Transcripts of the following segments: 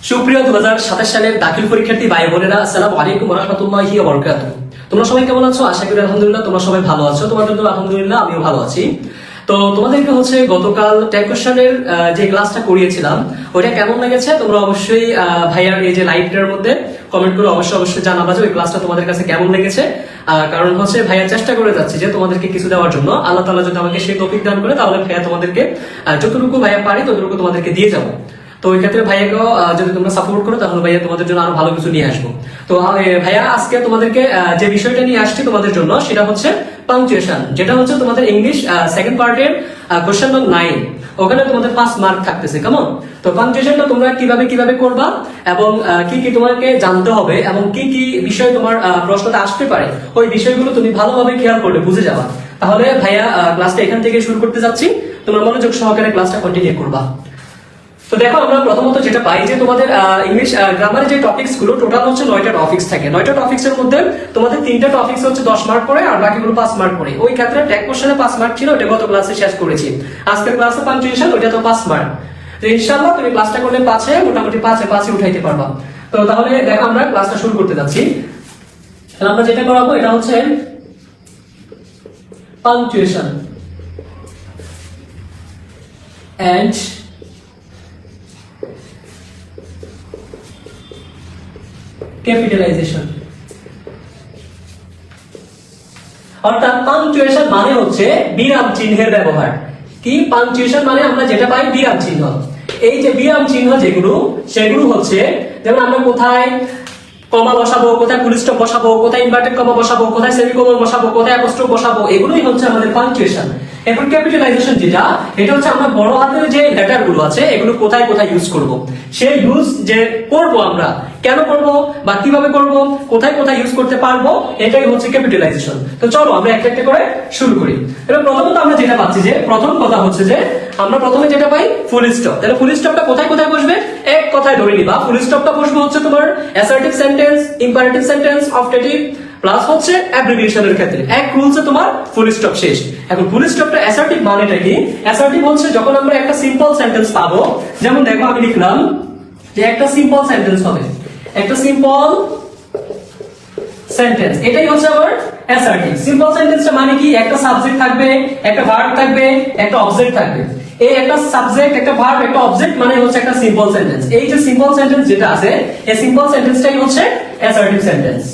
সুপ্রিয় 2027 সালের দাখিল পরীক্ষার্থী ভাই বোনেরা, আসসালামু আলাইকুম ওয়া রাহমাতুল্লাহি ওয়া বারাকাতুহু। তোমরা সবাই কেমন আছো? আশা করি আলহামদুলিল্লাহ তোমরা সবাই ভালো আছো। তোমাদের জন্য আলহামদুলিল্লাহ আমিও ভালো আছি। তো তোমাদেরকে গতকাল ট্যাগ কোশ্চেনের যে ক্লাসটা করিয়েছিলাম ওটা কেমন লেগেছে তোমরা অবশ্যই ভাইয়ার এই যে লাইভটার মধ্যে কমেন্ট করে অবশ্যই জানাবা যে ওই ক্লাসটা তোমাদের কাছে কেমন লেগেছে। কারণ ভাইয়া চেষ্টা করে যাচ্ছে যে তোমাদেরকে কিছু দেওয়ার জন্য। আল্লাহ তাআলা যদি আমাকে সেই তৌফিক দান করে তাহলে ভাইয়া তোমাদেরকে যতটুকু ভাইয়া পারি ততটুকু তোমাদেরকে দিয়ে যাবো। তো ওই ক্ষেত্রে ভাইয়াকেও যদি তোমরা সাপোর্ট করো তাহলে ভাইয়া তোমাদের জন্য আরো ভালো কিছু নিয়ে আসবো। তো ভাইয়া আজকে তোমাদেরকে যে বিষয়টা নিয়ে আসছি তোমাদের জন্য সেটা হচ্ছে পাংচুয়েশন, যেটা হচ্ছে তোমাদের ইংলিশ সেকেন্ড পার্টের কোশ্চেন নম্বর 9। ওখানে তোমাদের 5 মার্ক থাকতেছে। কেমন? তো পাংচুয়েশনটা তোমরা কিভাবে করবা এবং কি কি তোমাকে জানতে হবে এবং কি কি বিষয় তোমার প্রশ্নটা আসতে পারে ওই বিষয়গুলো তুমি ভালোভাবে খেয়াল করলে বুঝে যাবা। তাহলে ভাইয়া ক্লাসটা এখান থেকে শুরু করতে যাচ্ছি, তোমরা মনোযোগ সহকারে ক্লাসটা কন্টিনিউ করবা। তো দেখো, আমরা প্রথমত যেটা পাই যে তোমাদের ইংলিশ গ্রামারের যে টপিকস গুলো টোটাল হচ্ছে 9টা টপিকস থাকে। 9টা টপিকস এর মধ্যে তোমাদের 3টা টপিকস হচ্ছে 10 মার্ক করে আর বাকিগুলো 5 মার্ক করে। ওই ক্ষেত্রে ট্যাগ কোশ্চেনে 5 মার্ক ছিল, ওটা গত ক্লাসে শেষ করেছি। আজকের ক্লাসে পাংচুয়েশন, ওটা তো 5 মার্ক। তো ইনশাআল্লাহ তুমি ক্লাসটা করলে 5-এ মোটামুটি 5-এ উঠাইতে পারবা। তো তাহলে দেখো আমরা ক্লাসটা শুরু করতে যাচ্ছি। তাহলে আমরা যেটা করাবো এটা হচ্ছে পাংচুয়েশন এন্ড ক্যাপিটালাইজেশন। অর্থাৎ পাংচুয়েশন মানে হচ্ছে বিরাম চিহ্নের ব্যবহার। কি পাংচুয়েশন মানে আমরা যেটা পাই বিরাম চিহ্ন। এই যে বিরাম চিহ্ন সেগুলো হচ্ছে, যেমন আমরা কোথায় কমা বসাবো, কোথায় ফুল স্টপ বসাবো, কোথায় ইনভার্টেড কমা বসাবো, কোথায় সেমিকোলন বসাবো, কোথায় অ্যাপোস্ট্রোফ বসাবো, এগুলোই হচ্ছে আমাদের পাংচুয়েশন। এখন ক্যাপিটালাইজেশন এটা হচ্ছে আমরা বড় হাতের যে লেটার গুলো আছে এগুলো কোথায় ইউজ করব, সেই ইউজ যে করব আমরা কেন করব বা কিভাবে করব, কোথায় ইউজ করতে পারবো, এটাই হচ্ছে ক্যাপিটালাইজেশন। তো চলো আমরা একটা একটা করে শুরু করি। এবার প্রথমত আমরা যেটা পাচ্ছি যে প্রথম কথা হচ্ছে যে আমরা প্রথমে যেটা পাই ফুল স্টপ। তাহলে ফুল স্টপটা কোথায় বসবে? এক কথায় ধরে নিবা ফুল স্টপটা বসবে হচ্ছে তোমার assertive sentence, imperative sentence, objective plus হচ্ছে অ্যাব্রিভিয়েশনের ক্ষেত্রে এক রুলসে তোমার ফুল স্টপ শেষ। এখন ফুল স্টপটা অ্যাসার্টিভ মানেটা কি? অ্যাসার্টিভ হচ্ছে যখন আমরা একটা সিম্পল সেন্টেন্স পাবো, যেমন দেখো আমি লিখলাম যে একটা সিম্পল সেন্টেন্স হবে, একটা সিম্পল সেন্টেন্স, এটাই হচ্ছে আমার অ্যাসার্টিভ। সিম্পল সেন্টেন্সটা মানে কি? একটা সাবজেক্ট থাকবে, একটা ভার্ব থাকবে, একটা অবজেক্ট থাকবে। এই একটা সাবজেক্ট, একটা ভার্ব, একটা অবজেক্ট মানে হচ্ছে একটা সিম্পল সেন্টেন্স। এই যে সিম্পল সেন্টেন্স যেটা আছে এই সিম্পল সেন্টেন্সটাই হচ্ছে অ্যাসার্টিভ সেন্টেন্স।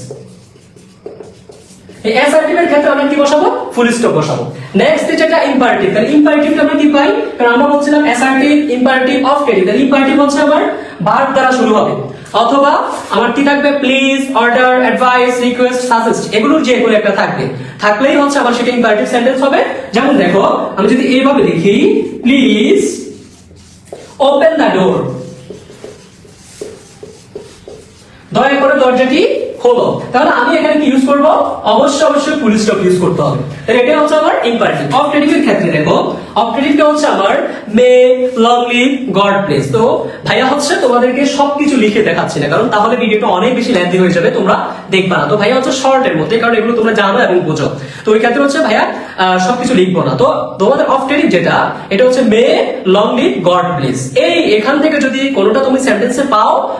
এই অ্যাসার্টিভ এর ক্ষেত্রে আমরা কি বসাবো? ফুল স্টপ বসাবো। নেক্সট যেটা ইম্পারেটিভ। তাহলে ইম্পারেটিভটা আমরা কি পাই? কারণ আমরা বলছিলাম অ্যাসার্টিভ, ইম্পারেটিভ, অবজেক্টিভ। তাহলে ইম্পারেটিভ হচ্ছে আমার ভার্ব দ্বারা শুরু হবে, অথবা আমার কি থাকবে? Please, order, advice, request, suggest, এগুলোর যে কোনো একটা থাকলেই হচ্ছে আমার সেটা ইম্পারেটিভ সেন্টেন্স হবে। যেমন দেখো আমি যদি এইভাবে লিখি, প্লিজ ওপেন দ্য ডোর, দয়া করে দরজাটি খোলো, তাহলে আমি এখানে কি ইউজ করব? অবশ্যই ফুল স্টপ ইউজ করতে হবে। তাহলে এটা হচ্ছে আমার ইম্পারেটিভ। অবজেক্টিভের ক্ষেত্রে দেখো, অবজেক্টিভটা হচ্ছে আমার মে, লং লিভ, গড ব্লেস। তো ভাইয়া তোমাদেরকে সবকিছু লিখে দেখাচ্ছি না, কারণ তাহলে ভিডিওটা অনেক বেশি লেন্থি হয়ে যাবে, তোমরা দেখবা না। তো ভাইয়া শর্টের মধ্যে, কারণ এগুলো তোমরা জানো এবং বুঝো। তো ওই ক্ষেত্রে ভাইয়া সবকিছু লিখবো না। তো তোমাদের অবজেক্টিভ যেটা, এটা হচ্ছে মে, লং লিভ, গড ব্লেস। এখান থেকে যদি কোনোটা তুমি সেন্টেন্সে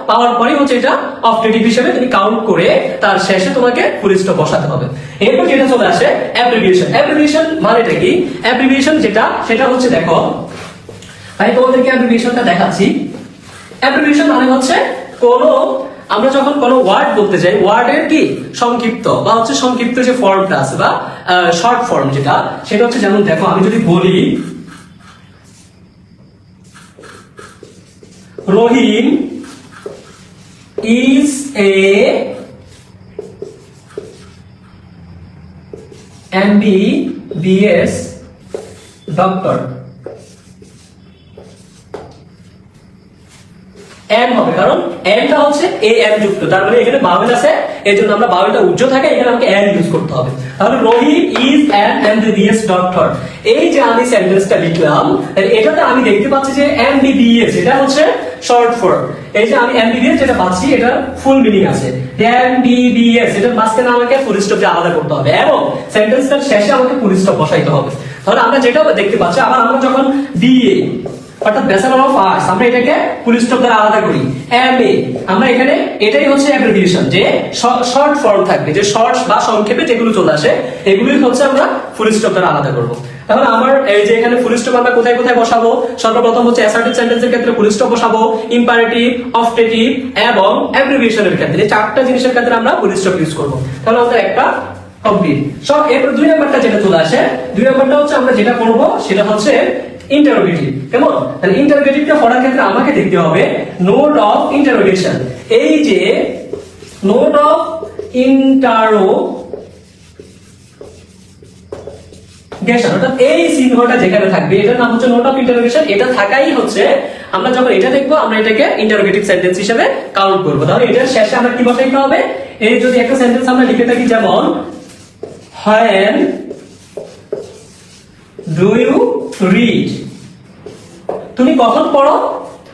পাওয়ার পরেই হচ্ছে এটা অবজেক্টিভ হিসেবে তুমি কাউন্ট করে তার শেষে তোমাকে ফুল স্টপ বসাতে হবে। এরপর যেটা চলে আসে অ্যাব্রিভিয়েশন। অ্যাব্রিভিয়েশন মানেটা কি? অ্যাব্রিভিয়েশন সেটা হচ্ছে দেখো ভাই তোমাদেরকে অ্যাব্রিভিয়েশনটা দেখাচ্ছি। অ্যাব্রিভিয়েশন মানে হচ্ছে আমরা যখন কোনো ওয়ার্ড বলতে যাই, ওয়ার্ডের কি সংক্ষিপ্ত বা সংক্ষিপ্ত যে ফর্মটা আছে বা শর্ট ফর্ম সেটা হচ্ছে, যেমন দেখো আমি যদি বলি Rahim is a MBBS doctor. M হবে, কারণ এমটা হচ্ছে এ এম যুক্ত, তার মানে এখানে বাউল আছে, এর জন্য আমরা বাউলটা উজ্জ্ব থাকে, এখানে আমাকে এম ইউজ করতে হবে। তাহলে রহিম ইজ অ্যান এমবিবিএস ডক্টর। এই যে আমি সেন্টেন্সটা লিখলাম, এটাতে আমি দেখতে পাচ্ছি যে এমবিবিএস এটা হচ্ছে শর্ট ফর্ম। এই যে আমি এমবিবিএস যেটা পাচ্ছি এটা ফুল মিনিং আছে। এমবিবিএস এটার মাঝখানে আমাকে ফুল স্টপ দিয়ে আলাদা করতে হবে এবং সেন্টেন্সটার শেষে আমাকে ফুল স্টপ বসাইতে হবে। তাহলে আমরা যেটা দেখতে পাচ্ছি, আবার আমরা যখন বিএ অর্থাৎ ব্যাচেলর অফ আর্টস আমরা এটাকে ফুল স্টপ দ্বারা আলাদা করি। এমএ আমরা এখানে এটাই হচ্ছে অ্যাব্রিভিয়েশন, যে শর্ট ফর্ম থাকবে, যে শর্ট বা সংক্ষেপে যেগুলো চলে আসে এগুলোই হচ্ছে আমরা ফুল স্টপ দ্বারা আলাদা করব। তাহলে আমার এই যে এখানে ফুল স্টপ আমরা কোথায় কোথায় বসাবো, সর্বপ্রথম হচ্ছে অ্যাসার্টিভ সেন্টেন্সের ক্ষেত্রে ফুল স্টপ বসাবো, ইম্পারেটিভ, অবজেক্টিভ এবং অ্যাব্রিভিয়েশনের ক্ষেত্রে, এই চারটা জিনিসের ক্ষেত্রে আমরা ফুল স্টপ ইউজ করব। তাহলে আমাদের একটা কমপ্লিট। সব এরপর 2 নাম্বারটা যেটা চলে আসে, 2 নাম্বারটা হচ্ছে আমরা যেটা করব সেটা হচ্ছে ইন্টারোগেটিভ। কেমন? তাহলে ইন্টারোগেটিভটা পড়ার ক্ষেত্রে আমাকে দেখতে হবে নোট অফ ইন্টারোগেশন। এই যে নোট অফ ইন্টারোগেশন, অর্থাৎ এই চিহ্নটা যেখানে থাকবে এটার নাম হচ্ছে নোট অফ ইন্টারোগেশন। এটা থাকাই হচ্ছে আমরা যখন এটা দেখবো আমরা এটাকে ইন্টারোগেটিভ সেন্টেন্স হিসেবে কাউন্ট করব। তাহলে এটার শেষে আমরা কি বসাইতে হবে, এই যদি একটা সেন্টেন্স আমরা লিখে থাকি যেমন when do you read, তুমি কখন পড়ো,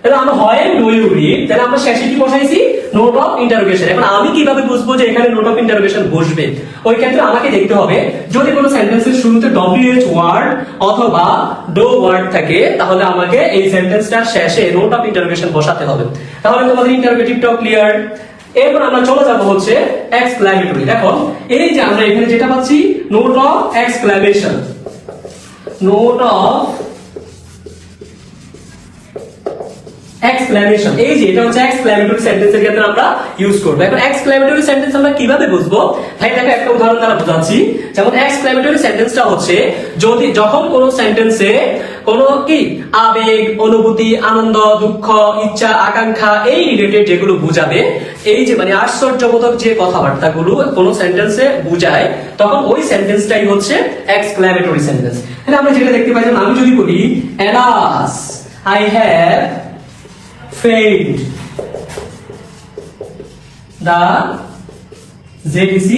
তাহলে আমরা when do you read, তাহলে আমরা শেষে কি বসাইছি, নোট অফ ইন্টারোগেশন। এখন আমি কিভাবে বুঝবো যে এখানে নোট অফ ইন্টারোগেশন বসবে, ওই ক্ষেত্রে আমাকে দেখতে হবে যদি কোনো সেন্টেন্সের শুরুতে WH ওয়ার্ড অথবা ডো ওয়ার্ড থাকে তাহলে আমাকে এই সেন্টেন্সটার শেষে নোট অফ ইন্টারোগেশন বসাতে হবে। তাহলে তোমাদের ইন্টারোগেটিভটাও ক্লিয়ার। এরপর আমরা চলে যাব হচ্ছে এক্সক্লামেটরি। দেখো এই যে আমরা এখানে যেটা পাচ্ছি note of exclamation, note of exclamation, এই যে এটা হচ্ছে এক্সক্লামেটরি সেন্টেন্সের ক্ষেত্রে আমরা ইউজ করব। এখন এক্সক্লামেটরি সেন্টেন্স আমরা কিভাবে বুঝবো, ভাই দেখো একটা উদাহরণ দ্বারা বোঝাচ্ছি। যেমন এক্সক্লামেটরি সেন্টেন্সটা হচ্ছে যখন কোনো সেন্টেন্সে কোনো কি আবেগ, অনুভূতি, আনন্দ, দুঃখ, ইচ্ছা, আকাঙ্ক্ষা এই রিলেটেড যেগুলো বুঝাবে, এই যে মানে আশ্চর্যবোধক যে কথাবার্তাগুলো কোনো সেন্টেন্সে বুঝায়, তখন ওই সেন্টেন্সটাই হচ্ছে এক্সক্লামেটরি সেন্টেন্স। তাহলে আমরা যেটা দেখতে পাই, আমি যদি বলি alas I have failed the JDC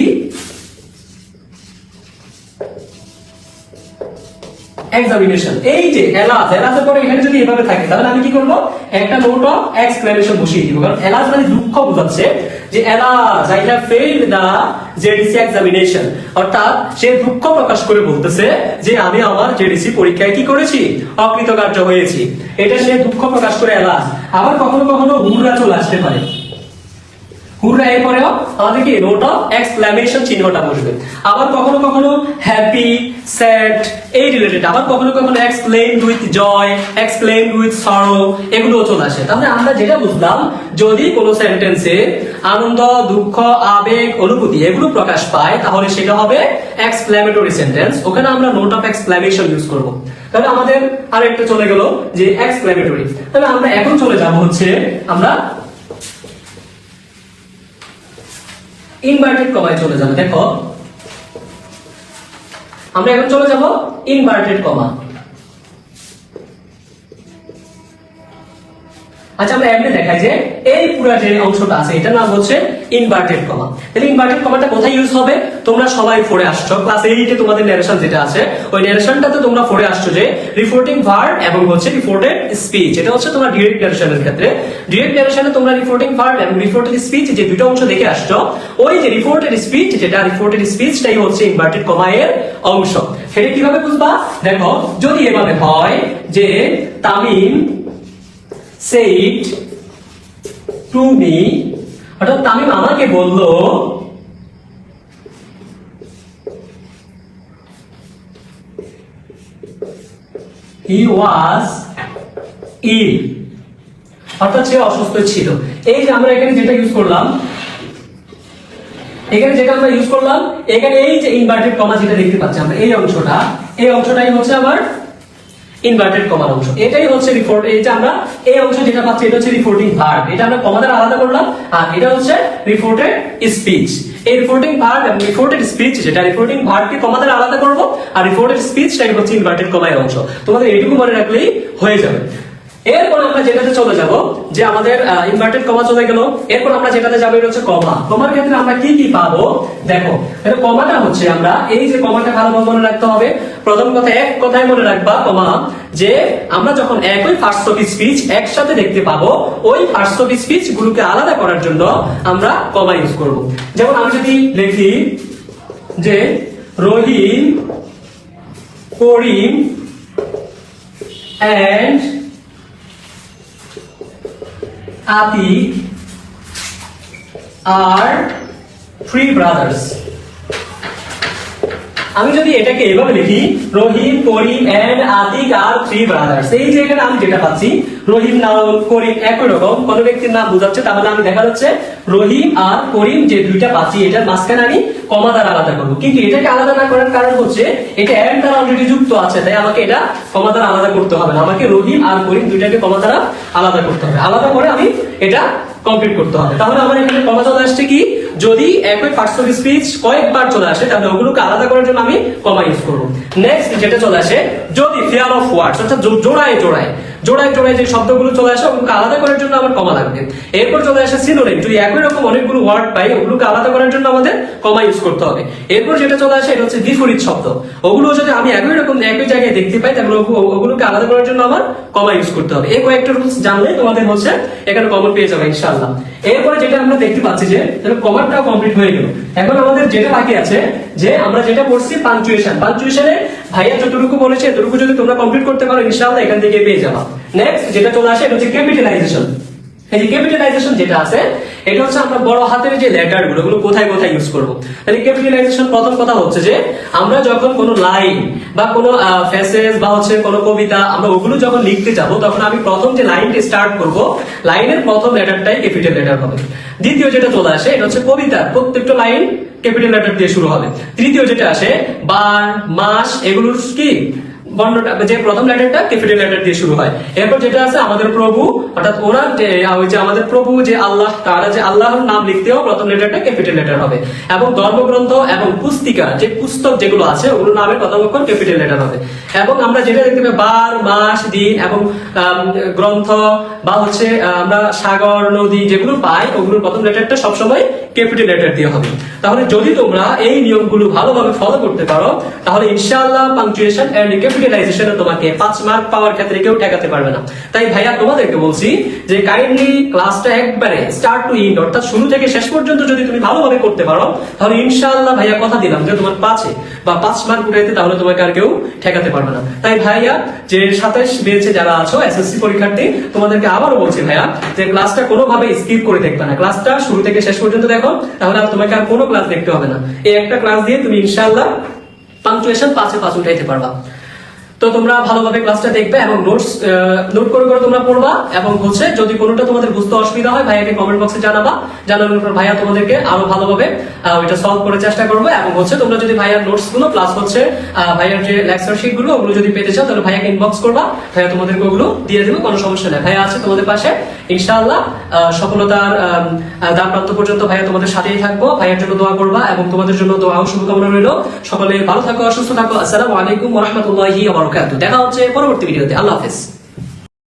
examination, এই যে এলাস এর পরে এখানে যদি এভাবে থাকে তাহলে আমি কি করব, একটা নোট অফ এক্সক্লেমেশন বসিয়ে দিব। কারণ এলাস মানে দুঃখ বোঝাচ্ছে, যে alas I have failed the JDC examination, অর্থাৎ সে দুঃখ প্রকাশ করে বলতেছে যে আমি আমার জেডিসি পরীক্ষায় কি করেছি, অকৃতকার্য হয়েছি। এটা সে দুঃখ প্রকাশ করে এলাস। আবার কখনো কখনো হুররা চলে আসতে পারে, হুররা এর পরেও আমাদের কি নোট অফ এক্সক্লেমেশন চিহ্নটা বসবে। আবার কখনো কখনো হ্যাপি, স্যাড এই রিলেটেড, আবার কখনো কখনো explained with joy, explained with sorrow এগুলো চলে আসে। তাহলে আমরা যেটা বুঝলাম, যদি কোনো সেন্টেন্সে আনন্দ, দুঃখ, আবেগ, অনুভূতি এগুলো প্রকাশ পায় তাহলে সেটা হবে এক্সক্লেমেটরি সেন্টেন্স, ওখানে আমরা নোট অফ এক্সক্লেমেশন ইউজ করব। তাহলে আমাদের আরেকটা চলে গেল যে এক্সক্লেমেটরি। তাহলে আমরা এখন চলে যাব হচ্ছে আমরা ইনভার্টেড কমায় চলে যাবে। দেখো আমরা এখন চলে যাব ইনভার্টেড কমা। আচ্ছা আমরা এমনি দেখাই যে এই পুরো যে অংশটা আছে এটার নাম হচ্ছে ইনভার্টেড কমা। তাহলে ইনভার্টেড কমাটা কোথায় ইউজ হবে, তোমরা সবাই পড়ে আসছো ক্লাস 8 এ, তোমাদের ন্যারেশন যেটা আছে ওই ন্যারেশনটাতে তোমরা পড়ে আসছো যে রিপোর্টিং ভার্ব এবং হচ্ছে রিপোর্টেড স্পিচ। এটা হচ্ছে তোমার ডিরেক্ট ন্যারেশনের ক্ষেত্রে। ডিরেক্ট ন্যারেশনে তোমরা রিপোর্টিং ভার্ব এবং রিপোর্টেড স্পিচ যে দুটো অংশ দেখে আসছো, ওই যে রিপোর্টেড স্পিচ, যেটা রিপোর্টেড স্পিচটাই হচ্ছে ইনভার্টেড কমা এর অংশ। সেটা কিভাবে বুঝবা, দেখো যদি এভাবে হয় যে তামিম said to me, অর্থাৎ তামিম আমাকে বলল he was ill, অর্থাৎ সে অসুস্থ ছিল। এই যে আমরা এখানে যেটা ইউজ করলাম, এখানে যেটা আমরা ইউজ করলাম, এখানে এই যে ইনভার্টেড কমা যেটা দেখতে পাচ্ছি আমরা, এই অংশটাই হচ্ছে আমার ইনভার্টেড কমার অংশ। এটাই হচ্ছে রিপোর্ট, এই যে আমরা এই অংশ যেটা পাচ্ছি এটা হচ্ছে রিপোর্টিং ভার্ব, এটা আমরা কমা দ্বারা আলাদা করলাম, আর এটা হচ্ছে রিপোর্টেড স্পিচ। এই রিপোর্টিং ভার্ব এবং রিপোর্টেড স্পিচ, যেটা রিপোর্টিং ভার্বকে কমা দ্বারা আলাদা করব, আর রিপোর্টেড স্পিচটাই হচ্ছে ইনভার্টেড কমার অংশ। তোমাদের এইটুকু মনে রাখলেই হয়ে যাবে। এরপর আমরা যেটাতে চলে যাব, যে আমাদের ইনভার্টেড কমা চলে গেল, এরপর আমরা যেটাতে যাবো এটা হচ্ছে কমা। কমার ক্ষেত্রে আমরা কি কি পাবো, দেখো এটা কমাটা হচ্ছে আমরা এই যে কমাটা ভালোভাবে মনে রাখতে হবে। প্রথম কথা, এক কথায় মনে রাখবা কমা, যে আমরা যখন একই ফার্স্ট অফ স্পিচ একসাথে দেখতে পাবো, ওই ফার্স্ট অফ স্পিচ গুলোকে আলাদা করার জন্য আমরা কমা ইউজ করব। যেমন আমি যদি লিখি যে রহিম, করিম and আতিক আর 3 ব্রাদার্স। আমি যদি এটাকে এভাবে লিখি, রহিম, করিম এন্ড আতিক আর 3 ব্রাদার্স, এই যে এখানে আমি যেটা পাচ্ছি রহিম নাম করিম একই রকম কোন ব্যক্তির নাম বোঝাচ্ছে, তাহলে আমি দেখা যাচ্ছে রহিম আর করিম যে দুইটা পাচ্ছি এটার মাঝখানে আমি কমা দ্বারা আলাদা করবো। কিন্তু এটাকে আলাদা না করার কারণ হচ্ছে এটা এন্ড দ্বারা অলরেডি যুক্ত আছে, তাই আমাকে এটা কমা দ্বারা আলাদা করতে হবে না, আমাকে রহিম আর করিম দুইটাকে কমা দ্বারা আলাদা করতে হবে, আলাদা করে আমি এটা কমপ্লিট করতে হবে। তাহলে আমার এখানে কমা চলে আসছে কি, যদি একই পার্টস অফ স্পিচ কয়েকবার চলে আসে তাহলে ওগুলোকে আলাদা করার জন্য আমি কমা ইউজ করবো। নেক্সট যেটা চলে আসে, যদি পেয়ার অফ ওয়ার্ডস অর্থাৎ জোড়ায় জোড়ায় যে শব্দগুলো চলে আসে ওগুলোকে আলাদা করার জন্য আমার কমা লাগবে। এরপর চলে আসে সিনোনিম, যদি একই রকম অনেকগুলো ওয়ার্ড পাই ওগুলোকে আলাদা করার জন্য আমাদের কমা ইউজ করতে হবে। এরপর যেটা চলে আসে এটা হচ্ছে বিপরীত শব্দ, ওগুলো যদি আমি একই রকম একই জায়গায় দেখতে পাই তাহলে ওগুলোকে আলাদা করার জন্য আমার কমা ইউজ করতে হবে। এই কয়েকটা রুলস জানলে তোমাদের হচ্ছে এখানে কমন পেয়ে যাবে ইনশাআল্লাহ। এরপরে যেটা আমরা দেখতে পাচ্ছি যে কমাটাও কমপ্লিট হয়ে গেল, এখন আমাদের যেটা বাকি আছে যে আমরা যেটা পড়ছি পাঞ্চুয়েশনে ভাইয়া যতটুকু বলেছে এতটুকু যদি তোমরা কমপ্লিট করতে পারো ইনশাআল্লাহ এখান থেকে পেয়ে যাবা। নেক্সট যেটা চলে আসে এটা হচ্ছে ক্যাপিটালাইজেশন। এই যে ক্যাপিটালাইজেশন যেটা আছে এটা হচ্ছে আমরা বড় হাতের যে লেটার গুলো কোথায় কোথায় ইউজ করব। তাহলে ক্যাপিটালাইজেশন প্রথম কথা হচ্ছে যে আমরা যখন কোনো লাইন বা কোনো প্যাসেজ বা হচ্ছে কোনো কবিতা আমরা ওগুলো যখন লিখতে যাব তখন আমি প্রথম যে লাইনটা স্টার্ট করব লাইনের প্রথম লেটারটাই ক্যাপিটাল লেটার হবে। দ্বিতীয় যেটা চলে আসে এটা হচ্ছে কবিতার প্রত্যেকটা লাইন ক্যাপিটাল লেটার দিয়ে শুরু হবে। তৃতীয় যেটা আসে বার, মাস, এগুলোর কি বর্ণটা যে প্রথম লেটারটা ক্যাপিটাল লেটার দিয়ে শুরু হয়। এরপর যেটা আছে আমাদের প্রভু অর্থাৎ ওনার ওই যে আমাদের প্রভু যে আল্লাহ তাআলা যে আল্লাহর নাম লিখতেও প্রথম লেটারটা ক্যাপিটাল লেটার হবে। এবং ধর্মগ্রন্থ এবং পুস্তিকা যে পুস্তক যেগুলো আছে ওগুলোর নামের প্রথম অক্ষর ক্যাপিটাল লেটার হবে। এবং আমরা যেটা দেখতে পাই বার, মাস, দিন এবং গ্রন্থ বা হচ্ছে আমরা সাগর, নদী যেগুলো পাই ওগুলোর প্রথম লেটারটা সবসময় ক্যাপিটাল লেটার দিয়ে হবে। তাহলে যদি তোমরা এই নিয়মগুলো ভালোভাবে ফলো করতে পারো তাহলে ইনশাআল্লাহ পাংচুয়েশন এন্ড ক্যাপিটালাইজেশনে তোমাকে 5 মার্ক পাওয়ার ক্ষেত্রে কেউ ঠেকাতে পারবে না। তাই ভাইয়া তোমাদেরকে বলছি যে কাইন্ডলি ক্লাসটা একবারে স্টার্ট টু এন্ড অর্থাৎ শুরু থেকে শেষ পর্যন্ত যদি তুমি ভালোভাবে করতে পারো তাহলে ইনশাআল্লাহ ভাইয়া কথা দিলাম যে তোমার 5 মার্ক উঠাইতে তাহলে তোমাকে আর কেউ ঠেকাতে পারবে না। তাই ভাইয়া যে 27 বেচে যারা আছো এসএসসি পরীক্ষার্থী তোমাদেরকে আবারও বলছি ভাইয়া যে ক্লাসটা কোনোভাবে স্কিপ করে দেখবে না, ক্লাসটা শুরু থেকে শেষ পর্যন্ত দেখো, তাহলে আর তোমাকে আর কোনো ক্লাস দেখতে হবে না। এই একটা ক্লাস দিয়ে তুমি ইনশাআল্লাহ পাংচুয়েশন 5 উঠাইতে পারবা। তো তোমরা ভালোভাবে ক্লাসটা দেখবে এবং নোট করে করে তোমরা পড়বা এবং হচ্ছে যদি কোনোটা তোমাদের বুঝতে অসুবিধা হয় ভাইয়াকে কমেন্ট বক্সে জানানোর পর ভাইয়া তোমাদেরকে আরো ভালোভাবে ওইটা সলভ করার চেষ্টা করবে। এবং হচ্ছে তোমরা যদি ভাইয়ার নোটস গুলো প্লাস হচ্ছে ভাইয়ার যে লেকচার শিট গুলো ওগুলো যদি পেতে চাও তাহলে ভাইয়াকে ইনবক্স করবা, ভাইয়া তোমাদেরকে ওগুলো দিয়ে দেবে, কোনো সমস্যা নেই। ভাইয়া আছে তোমাদের পাশে ইনশাআল্লাহ। সফলতার দ্বার প্রান্ত পর্যন্ত ভাইয়া তোমাদের সাথেই থাকবো। ভাইয়ার জন্য দোয়া করবা এবং তোমাদের জন্য দোয়া ও শুভকামনা রইল। সকলে ভালো থাকো, সুস্থ থাকো। আসসালামু আলাইকুম ওয়া রাহমাতুল্লাহি ওয়া বারাকাতুহু। দেখা হচ্ছে পরবর্তী ভিডিওতে। আল্লাহ হাফেজ।